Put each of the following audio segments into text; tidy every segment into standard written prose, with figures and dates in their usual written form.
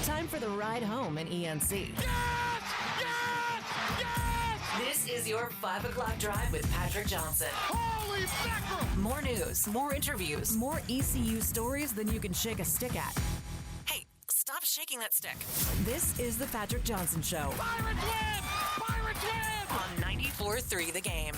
Time for the ride home in ENC. Yes! Yes! Yes! This is your 5 o'clock drive with Patrick Johnson. Holy mackerel! More news, more interviews, more ECU stories than you can shake a stick at. Hey, stop shaking that stick. This is the Patrick Johnson Show. Pirates win! Pirates win! On 94.3 The Game.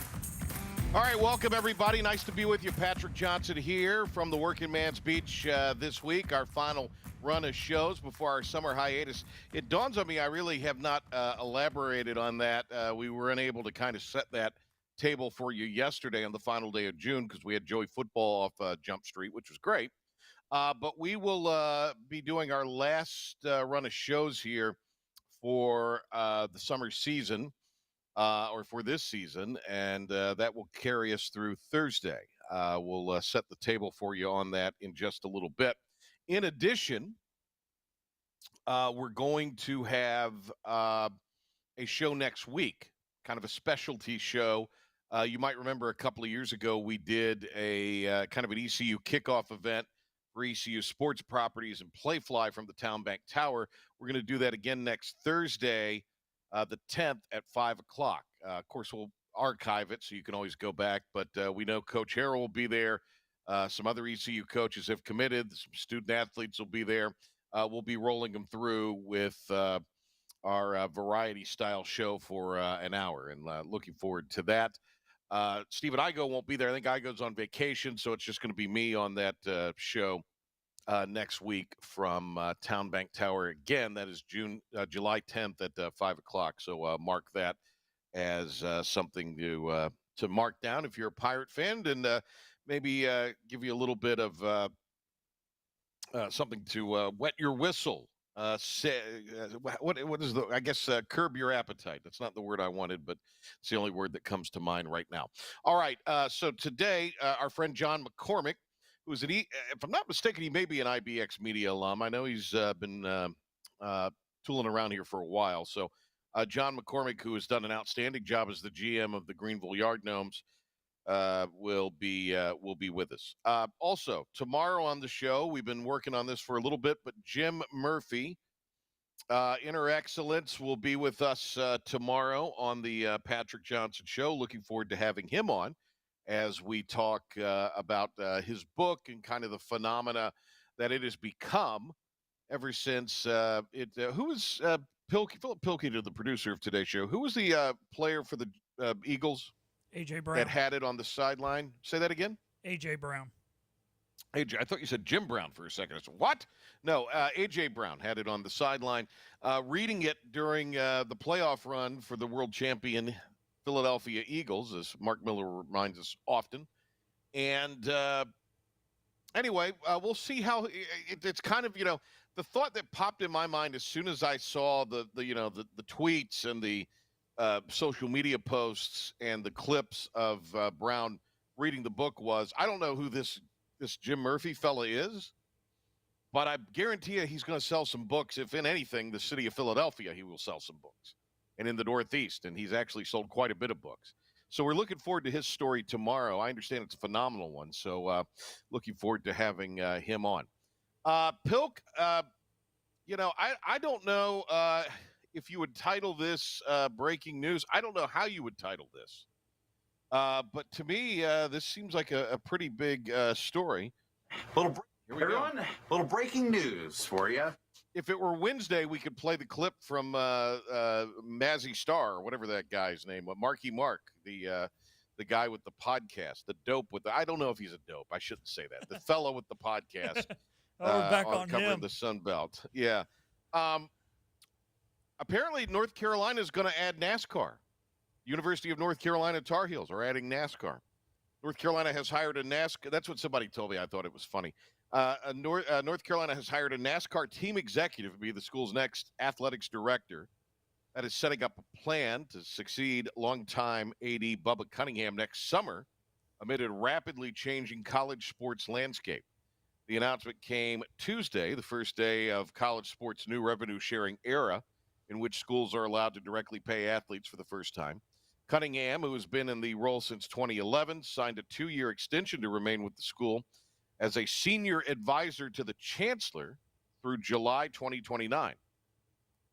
All right, welcome everybody. Nice to be with you. Patrick Johnson here from the Working Man's Beach this week, our final run of shows before our summer hiatus. It dawns on me I really have not elaborated on that. We were unable to kind of set that table for you yesterday on the final day of June because we had Joey Football off Jump Street, which was great. But we will be doing our last run of shows here for the summer season. Or for this season, and that will carry us through Thursday. We'll set the table for you on that in just a little bit. In addition, we're going to have a show next week, kind of a specialty show. You might remember a couple of years ago we did a kind of an ECU kickoff event for ECU sports properties and Playfly from the Town Bank Tower. We're going to do that again next Thursday, the 10th at 5 o'clock. Of course, we'll archive it so you can always go back, but we know Coach Harrell will be there. Some other ECU coaches have committed. Some student athletes will be there. We'll be rolling them through with our variety-style show for an hour, and looking forward to that. Stephen Igo won't be there. I think Igo's on vacation, so it's just going to be me on that show next week from Town Bank Tower. Again, that is July 10th at 5 o'clock. So mark that as something to mark down if you're a Pirate fan, and maybe give you a little bit of something to wet your whistle. What is the, I guess, curb your appetite. That's not the word I wanted, but it's the only word that comes to mind right now. All right, so today, our friend John McCormick, who's if I'm not mistaken, he may be an IBX Media alum. I know he's been tooling around here for a while. So John McCormick, who has done an outstanding job as the GM of the Greenville Yard Gnomes, will be with us. Also, tomorrow on the show, we've been working on this for a little bit, but Jim Murphy, Inner Excellence, will be with us tomorrow on the Patrick Johnson Show. Looking forward to having him on as we talk about his book and kind of the phenomena that it has become ever since who was Philip Pilkey, the producer of today's show. Who was the player for the Eagles? A.J. Brown. That had it on the sideline. Say that again? A.J. Brown. A.J. I thought you said Jim Brown for a second. I said, what? No, A.J. Brown had it on the sideline. Reading it during the playoff run for the world champion Philadelphia Eagles, as Mark Miller reminds us often. And anyway, we'll see how it's kind of, the thought that popped in my mind as soon as I saw the tweets and the social media posts and the clips of Brown reading the book was, I don't know who this Jim Murphy fella is, but I guarantee you he's going to sell some books. If in anything, the city of Philadelphia, he will sell some books. And in the Northeast, and he's actually sold quite a bit of books. So we're looking forward to his story tomorrow. I understand it's a phenomenal one, so looking forward to having him on. Pilk, I don't know if you would title this breaking news. I don't know how you would title this. But to me, this seems like a pretty big story. Little breaking news for you. If it were Wednesday, we could play the clip from Mazzy Star, or whatever that guy's name was, Marky Mark, the guy with the podcast, the dope with the, I don't know if he's a dope. I shouldn't say that. The fellow with the podcast. Back on covering him. the Sun Belt. Yeah. Apparently, North Carolina is going to add NASCAR. University of North Carolina Tar Heels are adding NASCAR. North Carolina has hired a NASCAR. That's what somebody told me. I thought it was funny. North Carolina has hired a NASCAR team executive to be the school's next athletics director. That is setting up a plan to succeed longtime AD Bubba Cunningham next summer amid a rapidly changing college sports landscape. The announcement came Tuesday, the first day of college sports' new revenue-sharing era, in which schools are allowed to directly pay athletes for the first time. Cunningham, who has been in the role since 2011, signed a 2-year extension to remain with the school as a senior advisor to the chancellor through July 2029.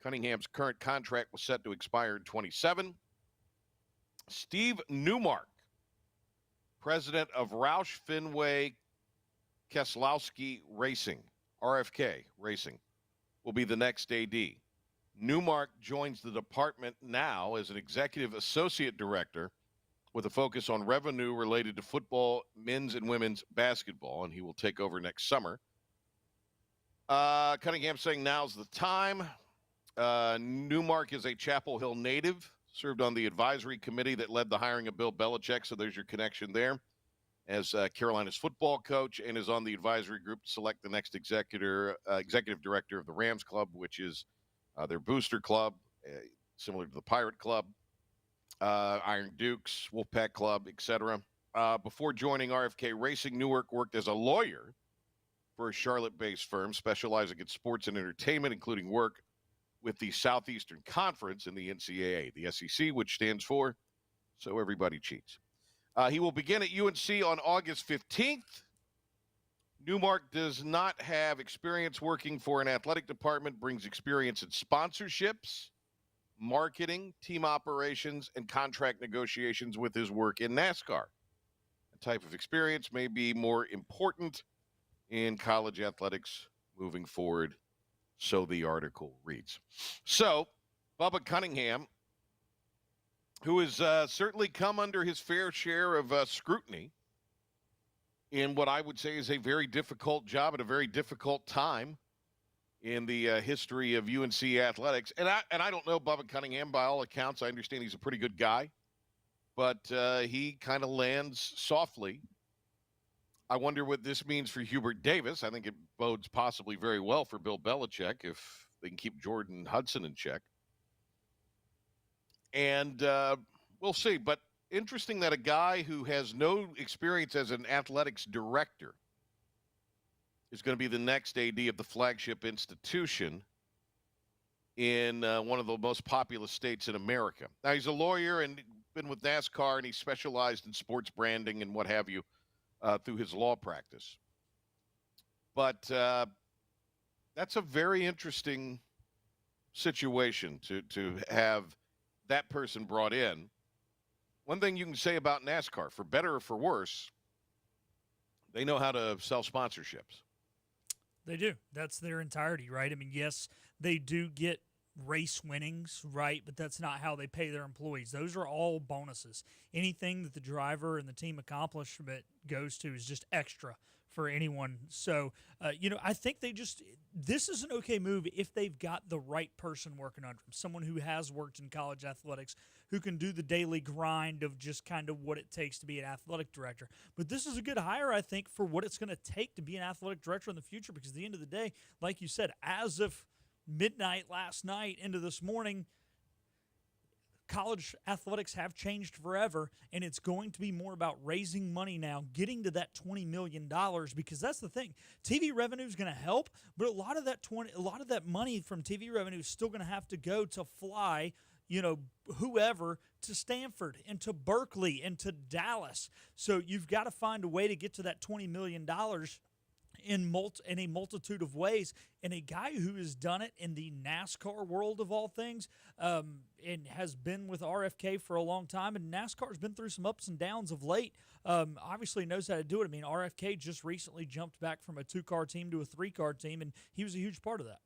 Cunningham's current contract was set to expire in 27. Steve Newmark, president of Roush Fenway Keselowski Racing, RFK Racing, will be the next AD. Newmark joins the department now as an executive associate director with a focus on revenue related to football, men's and women's basketball, and he will take over next summer. Cunningham saying now's the time. Newmark is a Chapel Hill native, served on the advisory committee that led the hiring of Bill Belichick, so there's your connection there, as Carolina's football coach, and is on the advisory group to select the next executive director of the Rams Club, which is their booster club, similar to the Pirate Club, Iron Dukes, Wolfpack Club, etc. Before joining RFK Racing, Newark worked as a lawyer for a Charlotte-based firm specializing in sports and entertainment, including work with the Southeastern Conference and the NCAA, the SEC, which stands for So Everybody Cheats. He will begin at UNC on August 15th. Newmark does not have experience working for an athletic department, brings experience in sponsorships, marketing, team operations, and contract negotiations with his work in NASCAR. A type of experience may be more important in college athletics moving forward, so the article reads. So, Bubba Cunningham, who has certainly come under his fair share of scrutiny in what I would say is a very difficult job at a very difficult time in the history of UNC athletics. And I don't know Bubba Cunningham. By all accounts, I understand he's a pretty good guy, but he kind of lands softly. I wonder what this means for Hubert Davis. I think it bodes possibly very well for Bill Belichick if they can keep Jordan Hudson in check. And we'll see. But interesting that a guy who has no experience as an athletics director is going to be the next AD of the flagship institution in one of the most populous states in America. Now, he's a lawyer and been with NASCAR, and he's specialized in sports branding and what have you through his law practice. But that's a very interesting situation to have that person brought in. One thing you can say about NASCAR, for better or for worse, they know how to sell sponsorships. They do. That's their entirety, right? I mean, yes, they do get race winnings, right? But that's not how they pay their employees. Those are all bonuses. Anything that the driver and the team accomplishment goes to is just extra for anyone. So, I think this is an okay move if they've got the right person working under them, someone who has worked in college athletics, who can do the daily grind of just kind of what it takes to be an athletic director. But this is a good hire, I think, for what it's going to take to be an athletic director in the future, because at the end of the day, like you said, as of midnight last night into this morning, college athletics have changed forever, and it's going to be more about raising money now, getting to that $20 million, because that's the thing. TV revenue is going to help, but a lot of that money from TV revenue is still going to have to go to fly, whoever to Stanford and to Berkeley and to Dallas. So you've got to find a way to get to that $20 million in a multitude of ways. And a guy who has done it in the NASCAR world of all things, and has been with RFK for a long time, and NASCAR's been through some ups and downs of late, obviously knows how to do it. I mean, RFK just recently jumped back from a 2-car team to a 3-car team, and he was a huge part of that.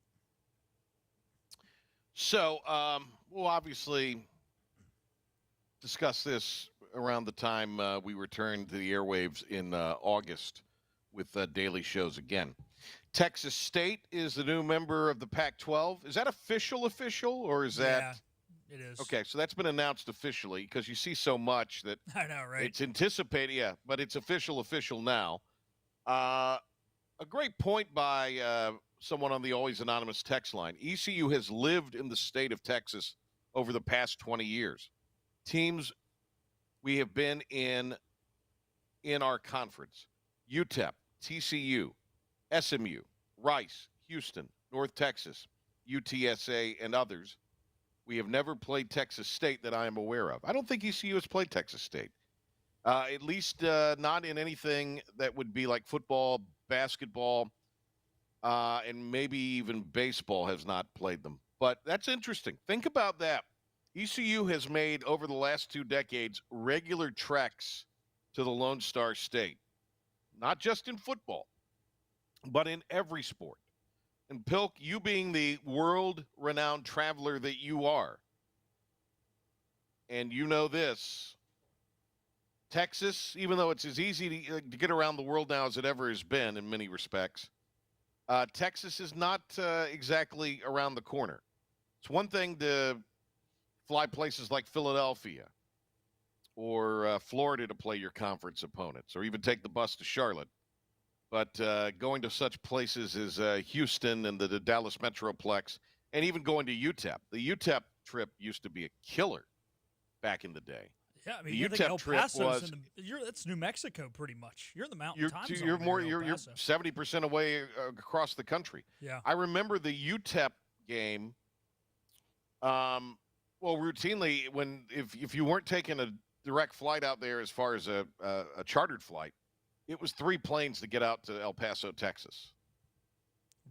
So we'll obviously discuss this around the time we return to the airwaves in August with daily shows again. Texas State is the new member of the Pac-12. Is that official, or is that? Yeah, it is. Okay, so that's been announced officially, because you see so much that I know, right? It's anticipated, but it's official now. A great point by someone on the Always Anonymous text line. ECU has lived in the state of Texas over the past 20 years. Teams we have been in our conference: UTEP, TCU, SMU, Rice, Houston, North Texas, UTSA, and others. We have never played Texas State that I am aware of. I don't think ECU has played Texas State, at least not in anything that would be like football, basketball, and maybe even baseball has not played them. But that's interesting. Think about that. ECU has made, over the last 2 decades, regular treks to the Lone Star State, not just in football, but in every sport. And Pilk, you being the world-renowned traveler that you are, and you know this, Texas, even though it's as easy to get around the world now as it ever has been in many respects, Texas is not exactly around the corner. It's one thing to fly places like Philadelphia or Florida to play your conference opponents, or even take the bus to Charlotte. But going to such places as Houston and the Dallas Metroplex, and even going to UTEP. The UTEP trip used to be a killer back in the day. Yeah, I mean, The you think UTEP El trip Paso's was- that's New Mexico pretty much. You're in the mountain You're, time to- zone. you're there more. in El You're Paso. 70% away across the country. Yeah. I remember the UTEP game. Well, routinely, if you weren't taking a direct flight out there, as far as a chartered flight, it was 3 planes to get out to El Paso, Texas.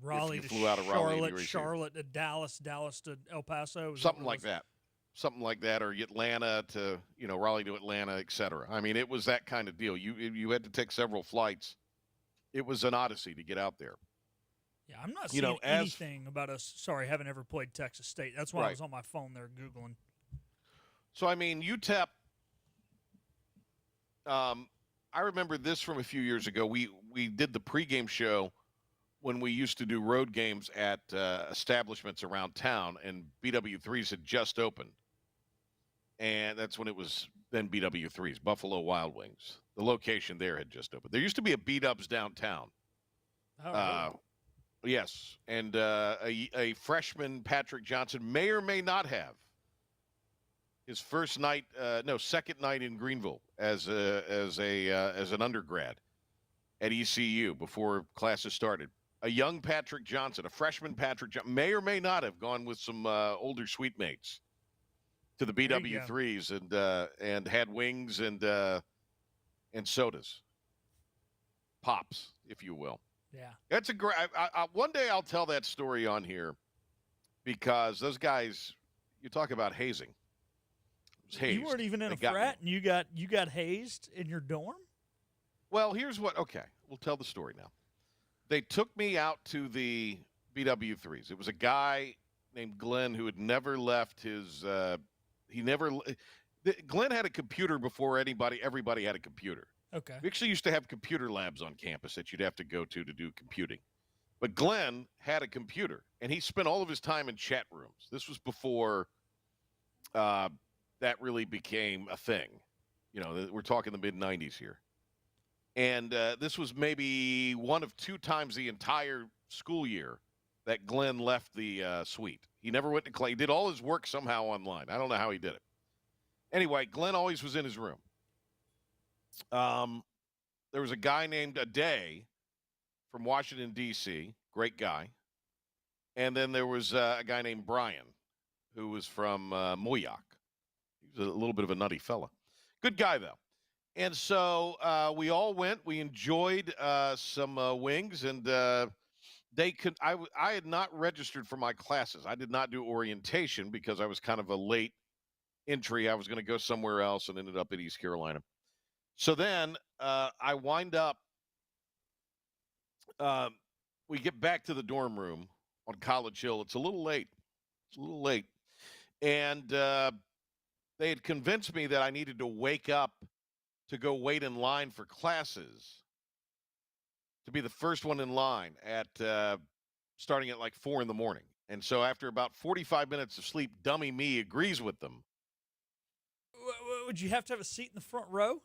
Raleigh you to flew out of Raleigh, Charlotte, New York. Charlotte to Dallas, Dallas to El Paso. Is Something what it like was? that. Something like that, or Atlanta to, Raleigh to Atlanta, et cetera. I mean, it was that kind of deal. You had to take several flights. It was an odyssey to get out there. Yeah, I'm not You seeing know, as- anything about us. Sorry, haven't ever played Texas State. That's why I Right. was on my phone there Googling. So, I mean, UTEP, I remember this from a few years ago. We did the pregame show when we used to do road games at establishments around town, and BW3s had just opened. And that's when it was then BW3s, Buffalo Wild Wings. The location there had just opened. There used to be a B-Dubs downtown. Oh, really? Yes, and a freshman, Patrick Johnson, may or may not have his second night in Greenville as an undergrad at ECU before classes started. A young Patrick Johnson, a freshman Patrick Johnson, may or may not have gone with some older suite mates to the There you go. BW3s and had wings and sodas, pops, if you will. Yeah. That's a great. One day I'll tell that story on here, because those guys, you talk about hazing. It was hazed. You weren't even in They a got me. frat, and you got hazed in your dorm. Well, here's what. Okay, we'll tell the story now. They took me out to the BW3s. It was a guy named Glenn who had never left his. Glenn had a computer before everybody had a computer. Okay. We actually used to have computer labs on campus that you'd have to go to do computing. But Glenn had a computer, and he spent all of his time in chat rooms. This was before that really became a thing. We're talking the mid-'90s here. And this was maybe one of 2 times the entire school year that Glenn left the suite. He never went to class. He did all his work somehow online. I don't know how he did it. Anyway, Glenn always was in his room. There was a guy named Aday from Washington, D.C., great guy. And then there was a guy named Brian, who was from Moyock. He was a little bit of a nutty fella. Good guy, though. And so we all went. We enjoyed some wings, and I had not registered for my classes. I did not do orientation because I was kind of a late entry. I was going to go somewhere else and ended up at East Carolina. So then I wind up, we get back to the dorm room on College Hill. It's a little late. And they had convinced me that I needed to wake up to go wait in line for classes, to be the first one in line at starting at like 4 in the morning. And so after about 45 minutes of sleep, dummy me agrees with them. Would you have to have a seat in the front row?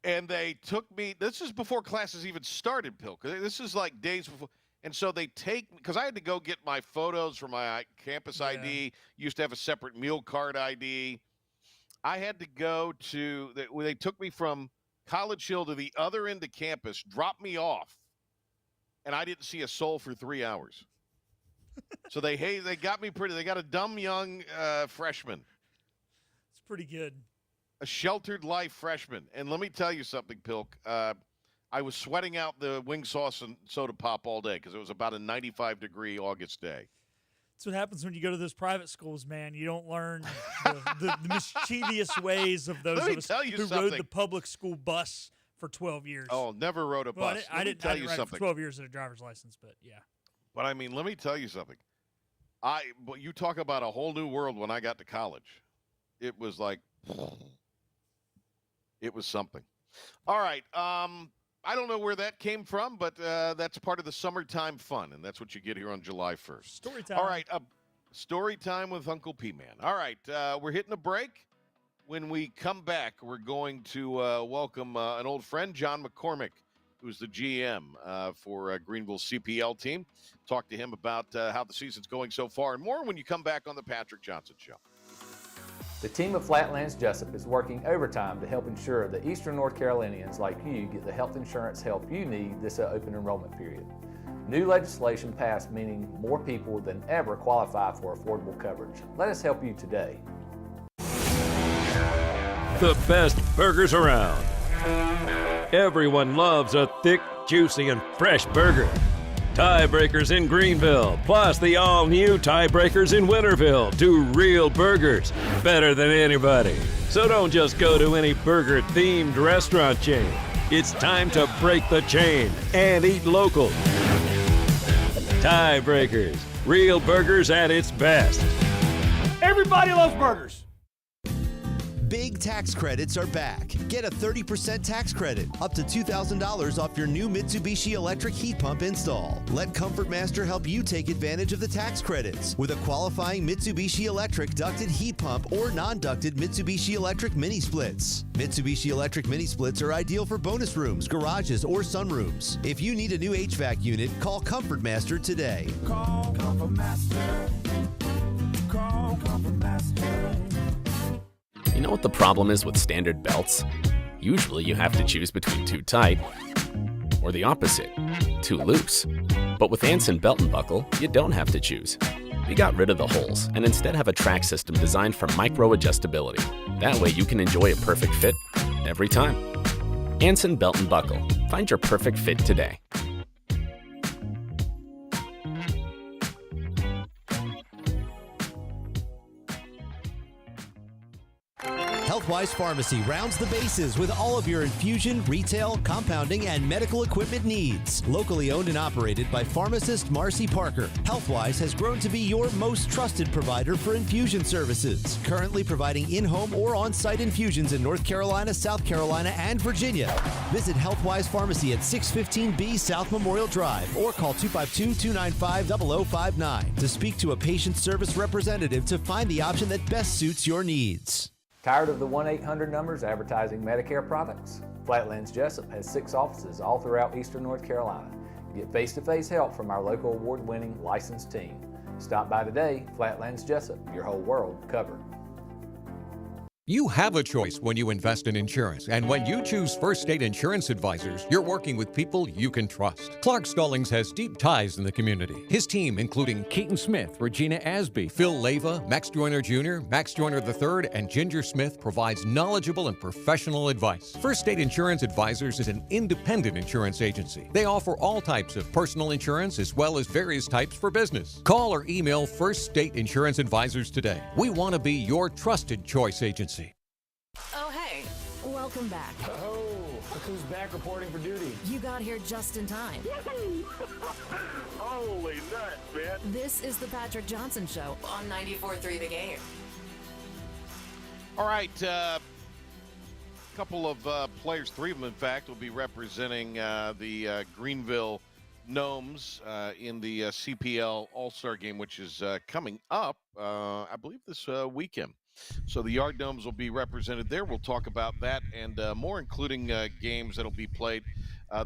And they took me, this is before classes even started, Pilk. This is like days before. And so they take, because I had to go get my photos for my campus ID, used to have a separate meal card ID. I had to go to, they took me from College Hill to the other end of campus, dropped me off, and I didn't see a soul for 3 hours. So they got me they got a dumb young freshman. It's pretty good. A sheltered life freshman. And let me tell you something, Pilk. I I was sweating out the wing sauce and soda pop all day because it was about a 95-degree August day. That's what happens when you go to those private schools, man. You don't learn the mischievous ways of those Let me of us tell you who something. rode the public school bus for 12 years. Oh, never rode a Well, bus. I didn't ride it for 12 years at a driver's license, but yeah. But I mean, let me tell you something. But you talk about a whole new world when I got to college. It was like, it was something. All right. I don't know where that came from, but that's part of the summertime fun, and that's what you get here on July 1st. Story time. All right. Story time with Uncle P-Man. All right. We're hitting a break. When we come back, we're going to welcome an old friend, John McCormick, who's the GM for Greenville's CPL team. Talk to him about how the season's going so far and more when you come back on the Patrick Johnson Show. The team of Flatlands Jessup is working overtime to help ensure that Eastern North Carolinians like you get the health insurance help you need this open enrollment period. New legislation passed meaning more people than ever qualify for affordable coverage. Let us help you today. The best burgers around. Everyone loves a thick, juicy, and fresh burger. Tiebreakers in Greenville, plus the all-new Tiebreakers in Winterville. Do real burgers better than anybody. So don't just go to any burger-themed restaurant chain. It's time to break the chain and eat local. Tiebreakers, real burgers at its best. Everybody loves burgers. Big tax credits are back. Get a 30% tax credit, up to $2,000 off your new Mitsubishi electric heat pump install. Let Comfort Master help you take advantage of the tax credits with a qualifying Mitsubishi electric ducted heat pump or non-ducted Mitsubishi electric mini splits. Mitsubishi electric mini splits are ideal for bonus rooms, garages, or sunrooms. If you need a new HVAC unit, call Comfort Master today. Call Comfort Master. Call Comfort Master. You know what the problem is with standard belts? Usually you have to choose between too tight or the opposite, too loose. But with Anson Belt and Buckle, you don't have to choose. We got rid of the holes and instead have a track system designed for micro adjustability. That way you can enjoy a perfect fit every time. Anson Belt and Buckle. Find your perfect fit today. Healthwise Pharmacy rounds the bases with all of your infusion, retail, compounding, and medical equipment needs. Locally owned and operated by pharmacist Marcy Parker, Healthwise has grown to be your most trusted provider for infusion services. Currently providing in-home or on-site infusions in North Carolina, South Carolina, and Virginia. Visit Healthwise Pharmacy at 615B South Memorial Drive or call 252-295-0059 to speak to a patient service representative to find the option that best suits your needs. Tired of the 1-800 numbers advertising Medicare products? Flatlands Jessup has 6 offices all throughout Eastern North Carolina. Get face-to-face help from our local award-winning licensed team. Stop by today. Flatlands Jessup, your whole world covered. You have a choice when you invest in insurance, and when you choose First State Insurance Advisors, you're working with people you can trust. Clark Stallings has deep ties in the community. His team, including Keaton Smith, Regina Asby, Phil Leva, Max Joyner Jr., Max Joyner III, and Ginger Smith, provides knowledgeable and professional advice. First State Insurance Advisors is an independent insurance agency. They offer all types of personal insurance as well as various types for business. Call or email First State Insurance Advisors today. We want to be your trusted choice agency. Oh, hey, welcome back. Oh, look who's back reporting for duty. You got here just in time. Holy nuts, man. This is the Patrick Johnson Show on 94.3 The Game. All right, a couple of players, 3 of them, in fact, will be representing the Greenville Gnomes in the CPL All-Star Game, which is coming up, I believe, this weekend. So the Yard Gnomes will be represented there. We'll talk about that and more, including games that will be played.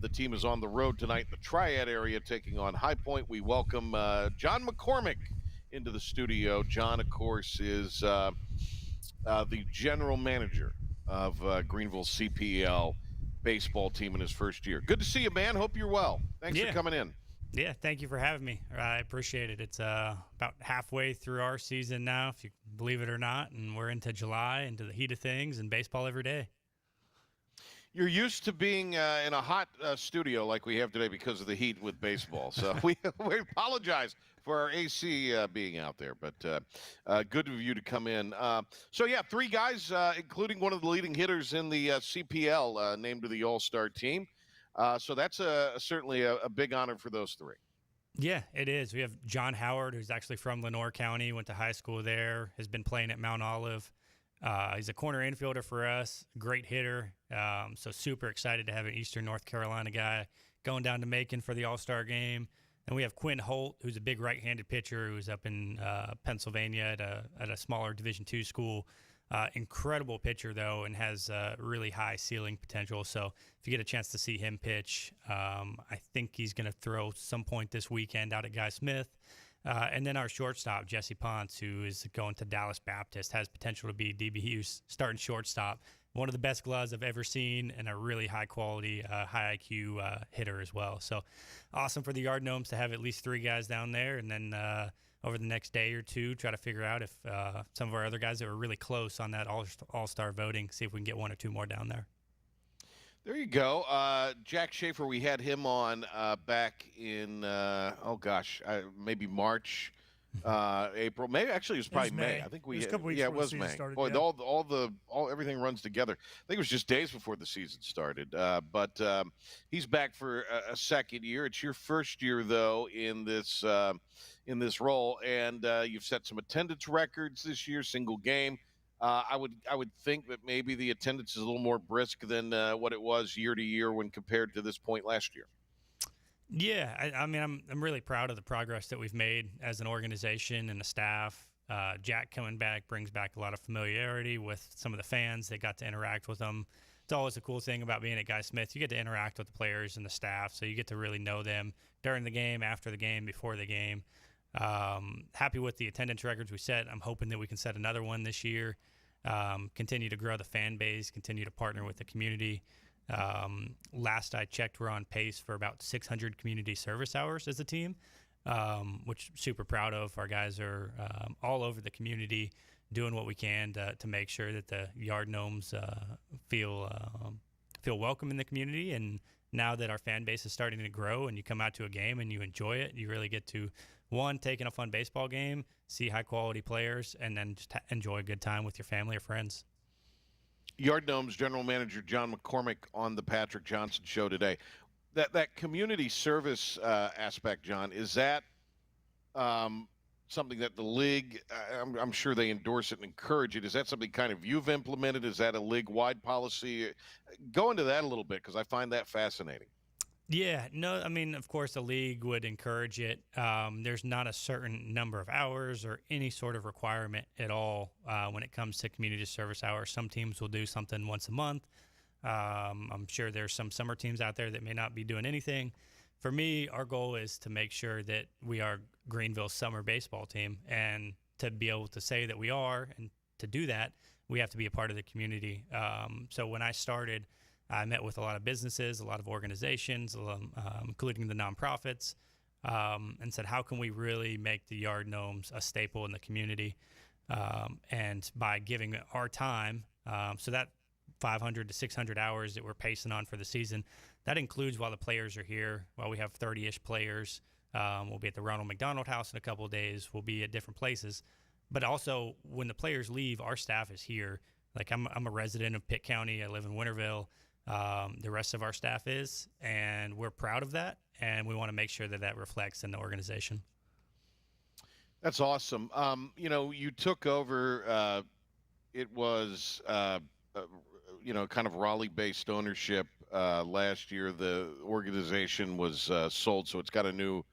The team is on the road tonight in the Triad area, taking on High Point. We welcome John McCormick into the studio. John, of course, is the general manager of Greenville CPL baseball team in his first year. Good to see you, man. Hope you're well. Thanks for coming in. Yeah, thank you for having me. I appreciate it. It's about halfway through our season now, if you believe it or not, and we're into July, into the heat of things, and baseball every day. You're used to being in a hot studio like we have today because of the heat with baseball. So we apologize for our AC being out there, but good of you to come in. So, yeah, 3 guys, including one of the leading hitters in the CPL, named to the All-Star team. So that's certainly a big honor for those 3. Yeah, it is. We have John Howard, who's actually from Lenoir County, went to high school there, has been playing at Mount Olive. He's a corner infielder for us, great hitter. So super excited to have an Eastern North Carolina guy going down to Macon for the All-Star game. And we have Quinn Holt, who's a big right-handed pitcher who's up in Pennsylvania at a smaller Division II school. Incredible pitcher, though, and has really high ceiling potential. So if you get a chance to see him pitch, I think he's going to throw some point this weekend out at Guy Smith. And then our shortstop, Jesse Ponce, who is going to Dallas Baptist, has potential to be DBU's starting shortstop. One of the best gloves I've ever seen, and a really high-quality, high IQ hitter as well. So awesome for the Yard Gnomes to have at least 3 guys down there, and then over the next day or 2, try to figure out if some of our other guys that were really close on that all-star voting, see if we can get 1 or 2 more down there. There you go. Jack Schaefer, we had him on back in, maybe March, April. Maybe actually it was probably May. I think we. It was a couple weeks it was May. Started, Boy, yeah. everything runs together. I think it was just days before the season started. But he's back for a second year. It's your first year though in this role, and you've set some attendance records this year, single game. I would think that maybe the attendance is a little more brisk than what it was year to year when compared to this point last year. Yeah, I mean, I'm really proud of the progress that we've made as an organization and the staff. Jack coming back brings back a lot of familiarity with some of the fans. They got to interact with them. It's always a cool thing about being at Guy Smith. You get to interact with the players and the staff, so you get to really know them during the game, after the game, before the game. Happy with the attendance records we set. I'm hoping that we can set another one this year. Continue to grow the fan base, continue to partner with the community. Last I checked, we're on pace for about 600 community service hours as a team, which super proud of. Our guys are all over the community doing what we can to make sure that the Yard Gnomes feel welcome in the community. And now that our fan base is starting to grow and you come out to a game and you enjoy it, you really get to, one, take in a fun baseball game, see high-quality players, and then just enjoy a good time with your family or friends. Yard Gnomes General Manager John McCormick on the Patrick Johnson Show today. That community service aspect, John, is that something that the league, I'm sure they endorse it and encourage it. Is that something kind of you've implemented? Is that a league-wide policy? Go into that a little bit because I find that fascinating. Yeah, no, I mean, of course, the league would encourage it. There's not a certain number of hours or any sort of requirement at all when it comes to community service hours. Some teams will do something once a month. I'm sure there's some summer teams out there that may not be doing anything. For me, our goal is to make sure that we are Greenville's summer baseball team, and to be able to say that we are, and to do that, we have to be a part of the community. So when I started, I met with a lot of businesses, a lot of organizations, including the nonprofits, and said, how can we really make the Yard Gnomes a staple in the community? And by giving our time, so that 500 to 600 hours that we're pacing on for the season, that includes while the players are here. While we have 30-ish players, we'll be at the Ronald McDonald House in a couple of days. We'll be at different places. But also, when the players leave, our staff is here. Like, I'm a resident of Pitt County. I live in Winterville. The rest of our staff is, and we're proud of that, and we want to make sure that that reflects in the organization. That's awesome. You took over, it was, kind of Raleigh-based ownership last year. The organization was sold, so it's got a new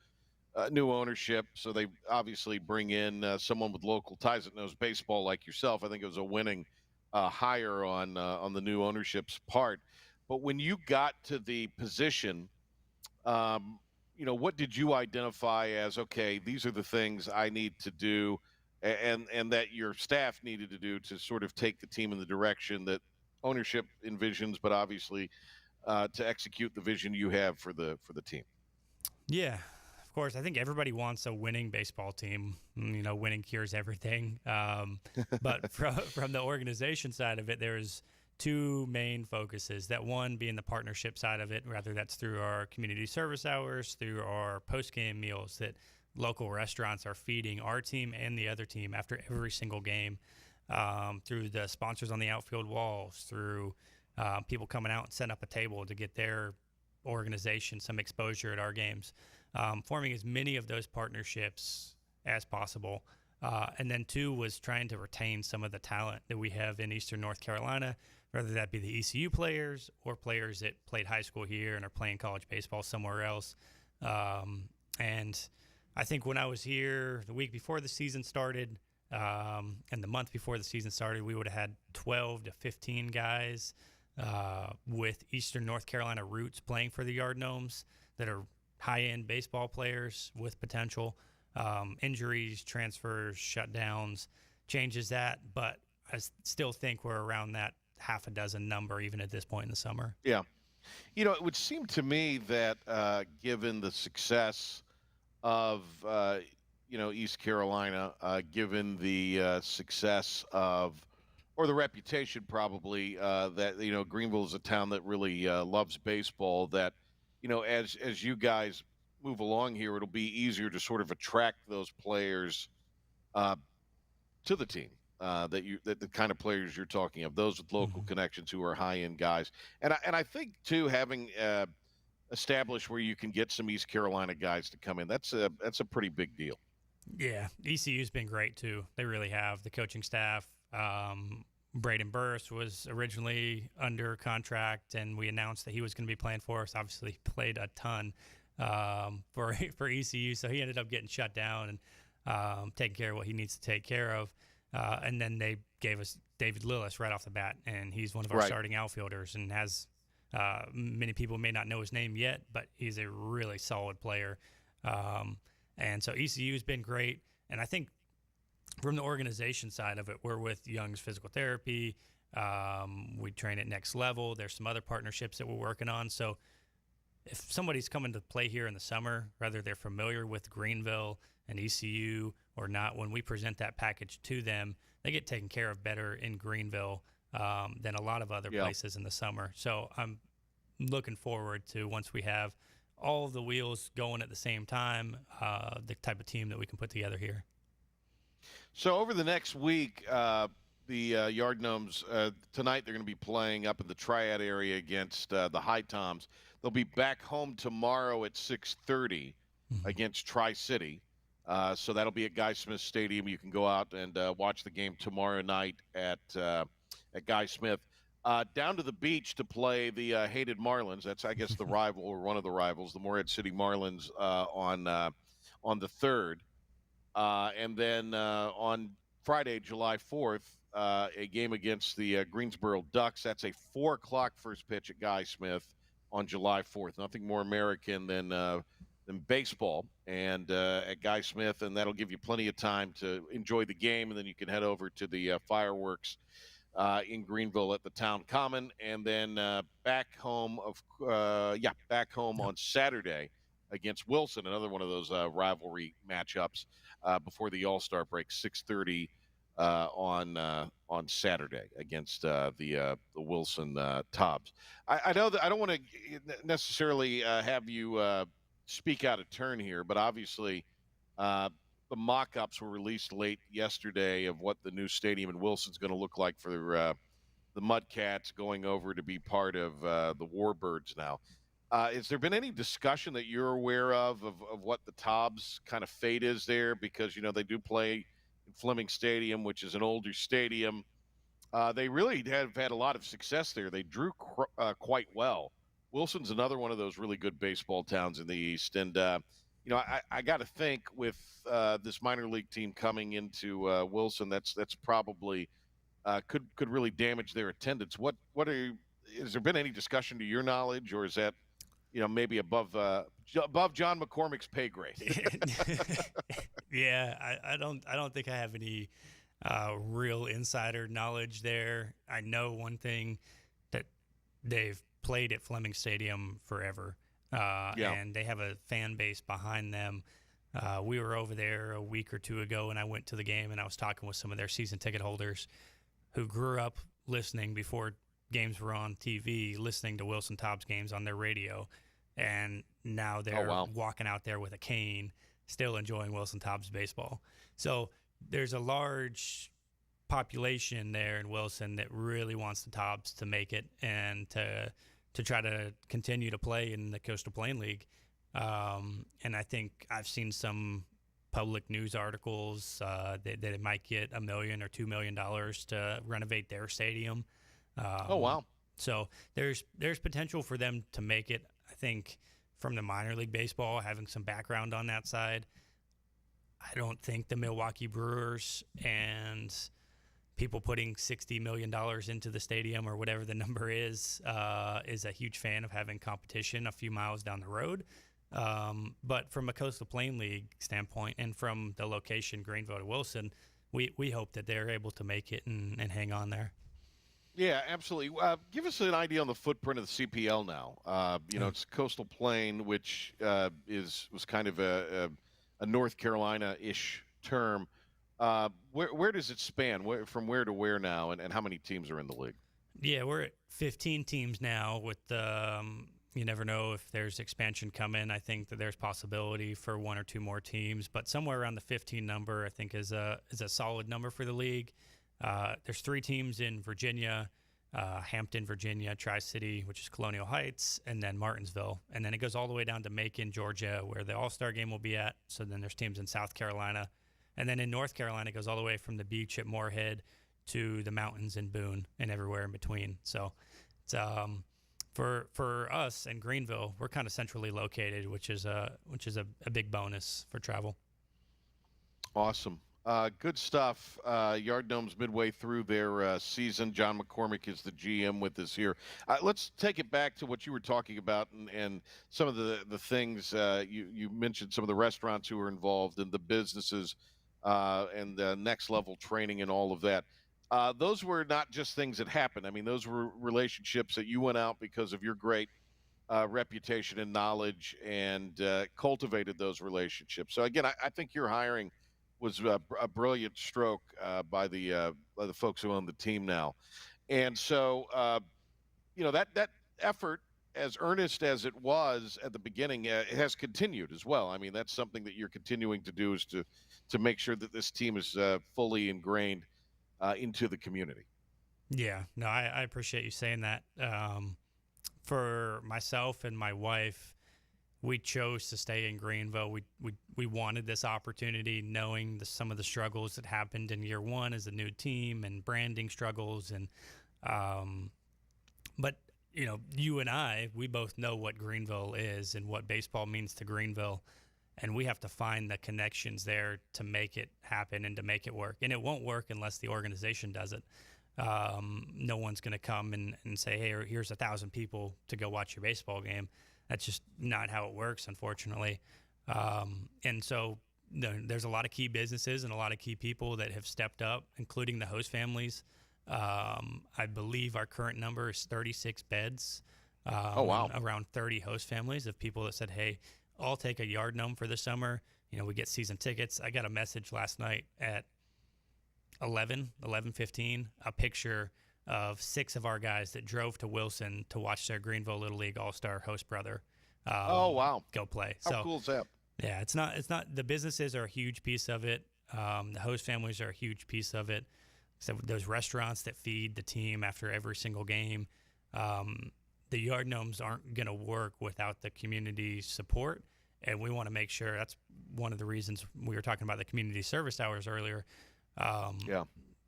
ownership. So they obviously bring in someone with local ties that knows baseball like yourself. I think it was a winning hire on the new ownership's part. But when you got to the position, what did you identify as, okay, these are the things I need to do, and that your staff needed to do to sort of take the team in the direction that ownership envisions, but obviously to execute the vision you have for the team? Yeah, of course. I think everybody wants a winning baseball team. Winning cures everything. But from the organization side of it, there's two main focuses. That one being the partnership side of it, whether that's through our community service hours, through our post-game meals that local restaurants are feeding our team and the other team after every single game, through the sponsors on the outfield walls, through people coming out and setting up a table to get their organization some exposure at our games, forming as many of those partnerships as possible. And then two was trying to retain some of the talent that we have in Eastern North Carolina, whether that be the ECU players or players that played high school here and are playing college baseball somewhere else. And I think when I was here the week before the season started, and the month before the season started, we would have had 12 to 15 guys with Eastern North Carolina roots playing for the Yard Gnomes that are high-end baseball players with potential. Injuries, transfers, shutdowns, changes that, but I still think we're around that half a dozen number even at this point in the summer. Yeah. It would seem to me that given the success of, East Carolina, given the success of, or the reputation probably, that, Greenville is a town that really loves baseball, that, as you guys move along here, it'll be easier to sort of attract those players to the team, that the kind of players you're talking of, those with local connections who are high-end guys. And I think, too, having established where you can get some East Carolina guys to come in, that's a pretty big deal. Yeah, ECU's been great, too. They really have. The coaching staff, Braden Burris was originally under contract, and we announced that he was going to be playing for us. Obviously, he played a ton for ECU, so he ended up getting shut down and taking care of what he needs to take care of. And then they gave us David Lillis right off the bat, and he's one of our starting outfielders and has many people may not know his name yet, but he's a really solid player. And so ECU's been great, and I think from the organization side of it, we're with Young's Physical Therapy. We train at Next Level. There's some other partnerships that we're working on. So if somebody's coming to play here in the summer, whether they're familiar with Greenville and ECU or not, when we present that package to them, they get taken care of better in Greenville than a lot of other places in the summer. So I'm looking forward to, once we have all of the wheels going at the same time, the type of team that we can put together here. So over the next week, the Yard Gnomes, tonight they're going to be playing up in the Triad area against the High Toms. They'll be back home tomorrow at 6:30 against Tri-City. So that'll be at Guy Smith Stadium. You can go out and watch the game tomorrow night at Guy Smith. Down to the beach to play the hated Marlins. That's, I guess, the rival or one of the rivals, the Morehead City Marlins, on the 3rd. And then on Friday, July 4th, a game against the Greensboro Ducks. That's a 4 o'clock first pitch at Guy Smith on July 4th. Nothing more American than baseball and at Guy Smith, and that'll give you plenty of time to enjoy the game, and then you can head over to the fireworks in Greenville at the Town Common, and then back home on Saturday against Wilson, another one of those rivalry matchups before the All-Star break, 6:30 on Saturday against the Wilson Tops. I know that I don't want to necessarily have you speak out of turn here, but obviously the mock-ups were released late yesterday of what the new stadium in Wilson's going to look like for the Mudcats going over to be part of the Warbirds now. Has there been any discussion that you're aware of what the Tops kind of fate is there? Because, they do play in Fleming Stadium, which is an older stadium. They really have had a lot of success there. They drew quite well. Wilson's another one of those really good baseball towns in the East. And, I got to think with this minor league team coming into Wilson, that's probably could really damage their attendance. Has there been any discussion to your knowledge, or is that, maybe above John McCormick's pay grade? Yeah, I don't think I have any real insider knowledge there. I know one thing, that they've played at Fleming Stadium forever, and they have a fan base behind them. We were over there a week or two ago, and I went to the game, and I was talking with some of their season ticket holders who grew up listening before games were on TV, listening to Wilson Tobbs games on their radio, and now they're walking out there with a cane, still enjoying Wilson Tobbs baseball. So there's a large population there in Wilson that really wants the Tobbs to make it and to try to continue to play in the Coastal Plain League. And I think I've seen some public news articles that it might get $1 million or $2 million to renovate their stadium. So there's potential for them to make it. I think from the minor league baseball, having some background on that side, I don't think the Milwaukee Brewers and people putting $60 million into the stadium or whatever the number is a huge fan of having competition a few miles down the road. But from a Coastal Plain League standpoint and from the location, Greenville to Wilson, we hope that they're able to make it and hang on there. Yeah, absolutely. Give us an idea on the footprint of the CPL now. It's Coastal Plain, which was kind of a North Carolina-ish term. Where does it span? From where to where now, and how many teams are in the league? Yeah, we're at 15 teams now with you never know if there's expansion coming. I think that there's possibility for one or two more teams, but somewhere around the 15 number I think is a solid number for the league. There's 3 teams in Virginia, Hampton, Virginia, Tri-City, which is Colonial Heights, and then Martinsville. And then it goes all the way down to Macon, Georgia, where the All-Star game will be at. So then there's teams in South Carolina. And then in North Carolina, it goes all the way from the beach at Moorhead to the mountains in Boone and everywhere in between. So it's for us in Greenville, we're kind of centrally located, which is a big bonus for travel. Awesome. Good stuff. Yard Gnomes midway through their season. John McCormick is the GM with us here. Let's take it back to what you were talking about and some of the things you mentioned, some of the restaurants who are involved and the businesses and the next level training and all of that. Those were not just things that happened. I mean, those were relationships that you went out because of your great reputation and knowledge and cultivated those relationships. So again, I think your hiring was a brilliant stroke by the folks who own the team now. And so, that effort, as earnest as it was at the beginning, it has continued as well. I mean, that's something that you're continuing to do, is to make sure that this team is fully ingrained into the community. Yeah, no, I appreciate you saying that. For myself and my wife, we chose to stay in Greenville. We wanted this opportunity, knowing some of the struggles that happened in year one as a new team and branding struggles. And but you and I, we both know what Greenville is and what baseball means to Greenville, and we have to find the connections there to make it happen and to make it work. And it won't work unless the organization does it. No one's going to come and say, hey, here's 1,000 people to go watch your baseball game. That's just not how it works, unfortunately. And so there's a lot of key businesses and a lot of key people that have stepped up, including the host families. I believe our current number is 36 beds. Around 30 host families of people that said, hey, I'll take a Yard Gnome for the summer. We get season tickets. I got a message last night at 11:15, a picture of 6 of our guys that drove to Wilson to watch their Greenville Little League All-Star host brother go play. How cool is that? Yeah, it's not the businesses are a huge piece of it. The host families are a huge piece of it. So those restaurants that feed the team after every single game. The Yard Gnomes aren't going to work without the community support, and we want to make sure. That's one of the reasons we were talking about the community service hours earlier.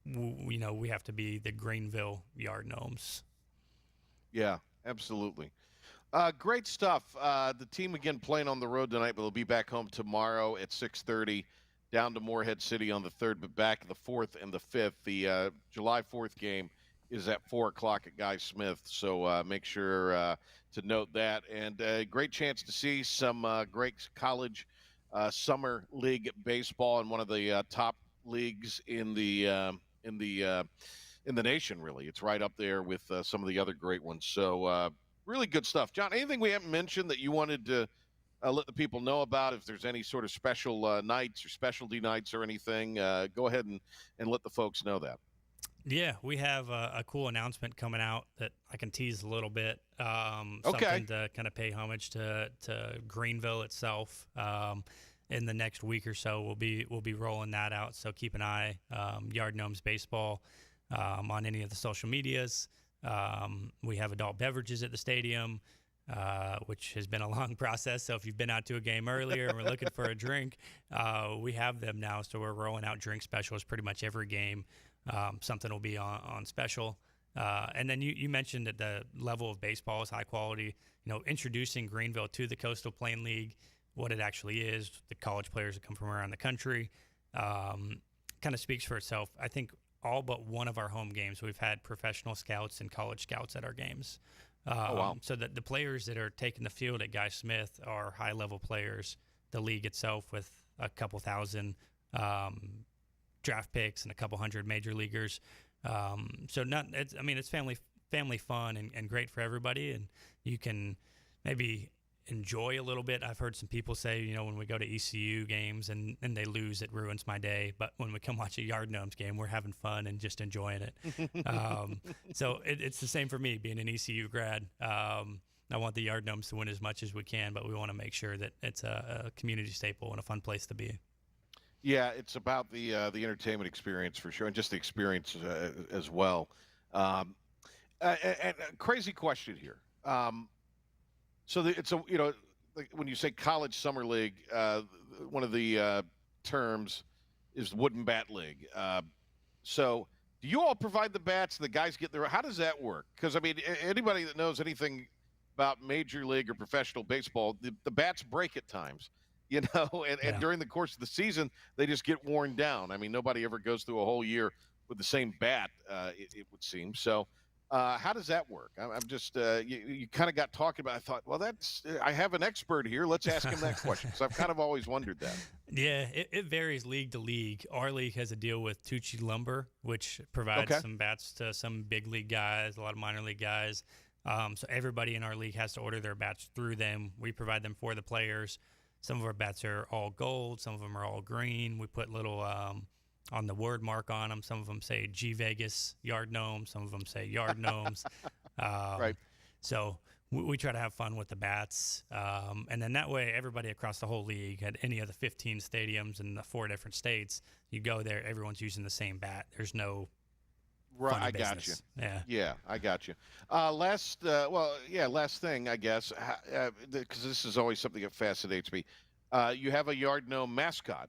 We have to be the Greenville Yard Gnomes. Yeah, absolutely. Great stuff. The team again playing on the road tonight, but they'll be back home tomorrow at 6:30, down to Moorhead City on the 3rd, but back the 4th and the 5th. The July 4th game is at 4 o'clock at Guy Smith, so make sure to note that. And a great chance to see some great college summer league baseball in one of the top leagues in the nation. Really, it's right up there with some of the other great ones. So really good stuff. John, anything we haven't mentioned that you wanted to let the people know about? If there's any sort of special nights or specialty nights or anything, go ahead and let the folks know that. Yeah, we have a cool announcement coming out that I can tease a little bit. Something to kind of pay homage to Greenville itself. In the next week or so, we'll be rolling that out. So keep an eye, Yard Gnomes Baseball, on any of the social medias. We have adult beverages at the stadium, which has been a long process. So if you've been out to a game earlier and we're looking for a drink, we have them now. So we're rolling out drink specials pretty much every game. Something will be on special. And then you mentioned that the level of baseball is high quality. Introducing Greenville to the Coastal Plain League, what it actually is, the college players that come from around the country, kind of speaks for itself. I think all but one of our home games, we've had professional scouts and college scouts at our games. Wow. So that the players that are taking the field at Guy Smith are high-level players. The league itself, with a couple thousand draft picks and a couple hundred major leaguers. It's family fun and great for everybody, and you can maybe enjoy a little bit. I've heard some people say, when we go to ECU games and they lose, it ruins my day. But when we come watch a Yard Gnomes game, we're having fun and just enjoying it. So it's the same for me, being an ECU grad. I want the Yard Gnomes to win as much as we can, but we want to make sure that it's a community staple and a fun place to be. Yeah, it's about the entertainment experience for sure, and just the experience as well. And a crazy question here. Like when you say college summer league, one of the terms is wooden bat league. So do you all provide the bats? The guys get how does that work? Because anybody that knows anything about major league or professional baseball, the bats break at times. And during the course of the season, they just get worn down. Nobody ever goes through a whole year with the same bat, it would seem. So how does that work? I'm just, you kind of got talking about, I thought, well, I have an expert here. Let's ask him that question, because I've kind of always wondered that. Yeah, it varies league to league. Our league has a deal with Tucci Lumber, which provides some bats to some big league guys, a lot of minor league guys. So everybody in our league has to order their bats through them. We provide them for the players. Some of our bats are all gold. Some of them are all green. We put little on the word mark on them. Some of them say G Vegas Yard Gnomes. Some of them say Yard Gnomes. Right. So we try to have fun with the bats. And then that way, everybody across the whole league at any of the 15 stadiums in the 4 different states, you go there, everyone's using the same bat. There's no Right, I got you. Yeah, I got you. Last thing, I guess, because this is always something that fascinates me. You have a Yard Gnome mascot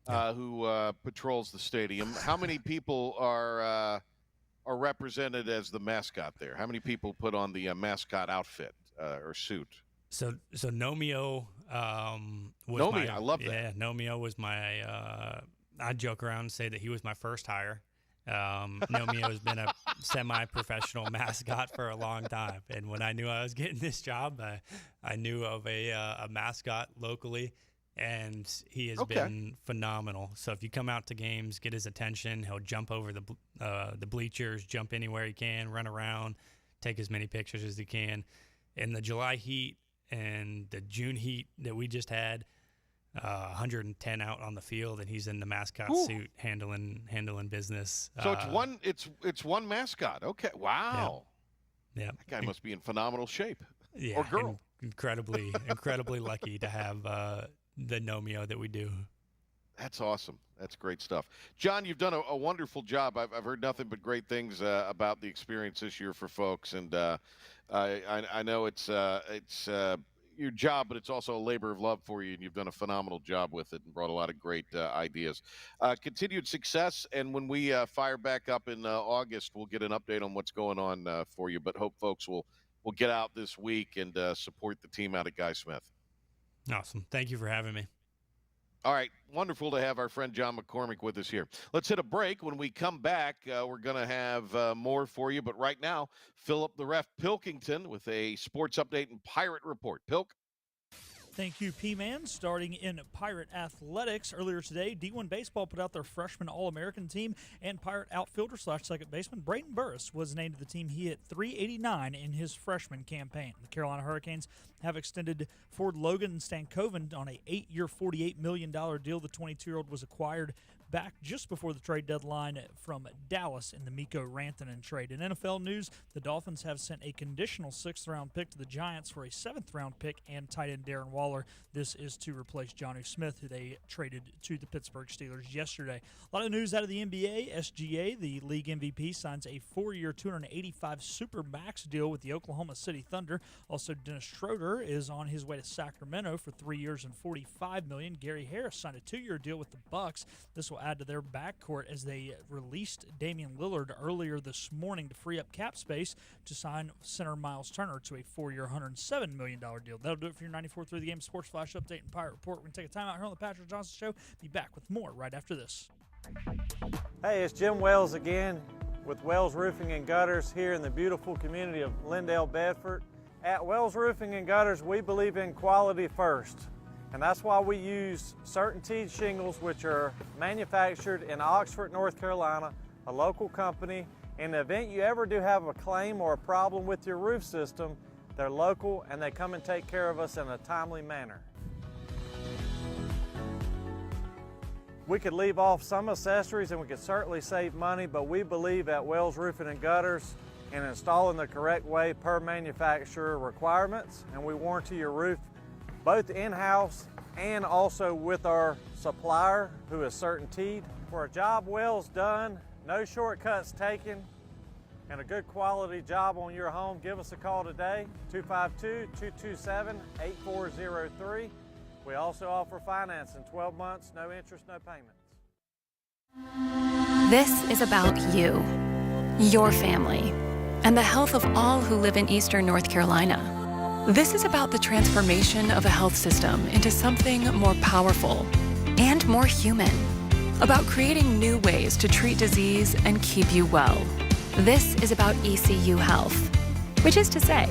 who patrols the stadium. How many people are represented as the mascot there? How many people put on the mascot outfit or suit? So Nomeo was Nomi, I love that. Yeah, Nomeo was my. I joke around and say that he was my first hire. Nomeo has been a semi-professional mascot for a long time, and when I knew I was getting this job, I knew of a mascot locally, and he has been phenomenal. So if you come out to games, get his attention. He'll jump over the bleachers, jump anywhere he can, run around, take as many pictures as he can. In the July heat and the June heat that we just had, 110 out on the field, and he's in the mascot suit handling business. So it's one mascot. Okay, wow. Yeah, that guy must be in phenomenal shape. Yeah, or girl. Incredibly lucky to have the Nomeo that we do. That's awesome. That's great stuff. John, you've done a wonderful job. I've heard nothing but great things about the experience this year for folks, and I know it's your job, but it's also a labor of love for you, and you've done a phenomenal job with it and brought a lot of great ideas. Continued success, and when we fire back up in August, we'll get an update on what's going on for you, but hope folks will get out this week and support the team out at Guy Smith. Awesome. Thank you for having me. All right. Wonderful to have our friend John McCormick with us here. Let's hit a break. When we come back, we're going to have more for you. But right now, Philip the Ref Pilkington with a sports update and Pirate Report. Pilk. Thank you, P-Man. Starting in Pirate Athletics, earlier today, D1 Baseball put out their freshman All-American team, and Pirate outfielder / second baseman Braden Burris was named to the team. He hit .389 in his freshman campaign. The Carolina Hurricanes have extended forward Logan Stankoven on a 8-year, $48 million deal. The 22-year-old was acquired back just before the trade deadline from Dallas in the Miko Rantanen trade. In NFL news, the Dolphins have sent a conditional 6th-round pick to the Giants for a 7th-round pick and tight end Darren Waller. This is to replace Jonnu Smith, who they traded to the Pittsburgh Steelers yesterday. A lot of news out of the NBA. SGA, the league MVP, signs a 4-year, $285 Supermax deal with the Oklahoma City Thunder. Also, Dennis Schroeder is on his way to Sacramento for 3 years and $45 million. Gary Harris signed a 2-year deal with the Bucks. This will add to their backcourt as they released Damian Lillard earlier this morning to free up cap space to sign center Miles Turner to a 4-year, $107 million deal. That'll do it for your 94.3 The Game Sports Flash Update and Pirate Report. We're going to take a time out here on the Patrick Johnson Show. Be back with more right after this. Hey, it's Jim Wells again with Wells Roofing and Gutters here in the beautiful community of Lindale, Bedford. At Wells Roofing and Gutters, we believe in quality first, and that's why we use CertainTeed shingles, which are manufactured in Oxford, North Carolina, a local company. In the event you ever do have a claim or a problem with your roof system, they're local and they come and take care of us in a timely manner. We could leave off some accessories and we could certainly save money, but we believe at Wells Roofing and Gutters in installing the correct way per manufacturer requirements, and we warranty your roof both in-house and also with our supplier, who is CertainTeed. For a job Wells done, no shortcuts taken, and a good quality job on your home, give us a call today, 252-227-8403. We also offer financing, 12 months, no interest, no payments. This is about you, your family, and the health of all who live in Eastern North Carolina. This is about the transformation of a health system into something more powerful and more human, about creating new ways to treat disease and keep you well. This is about ECU Health, which is to say,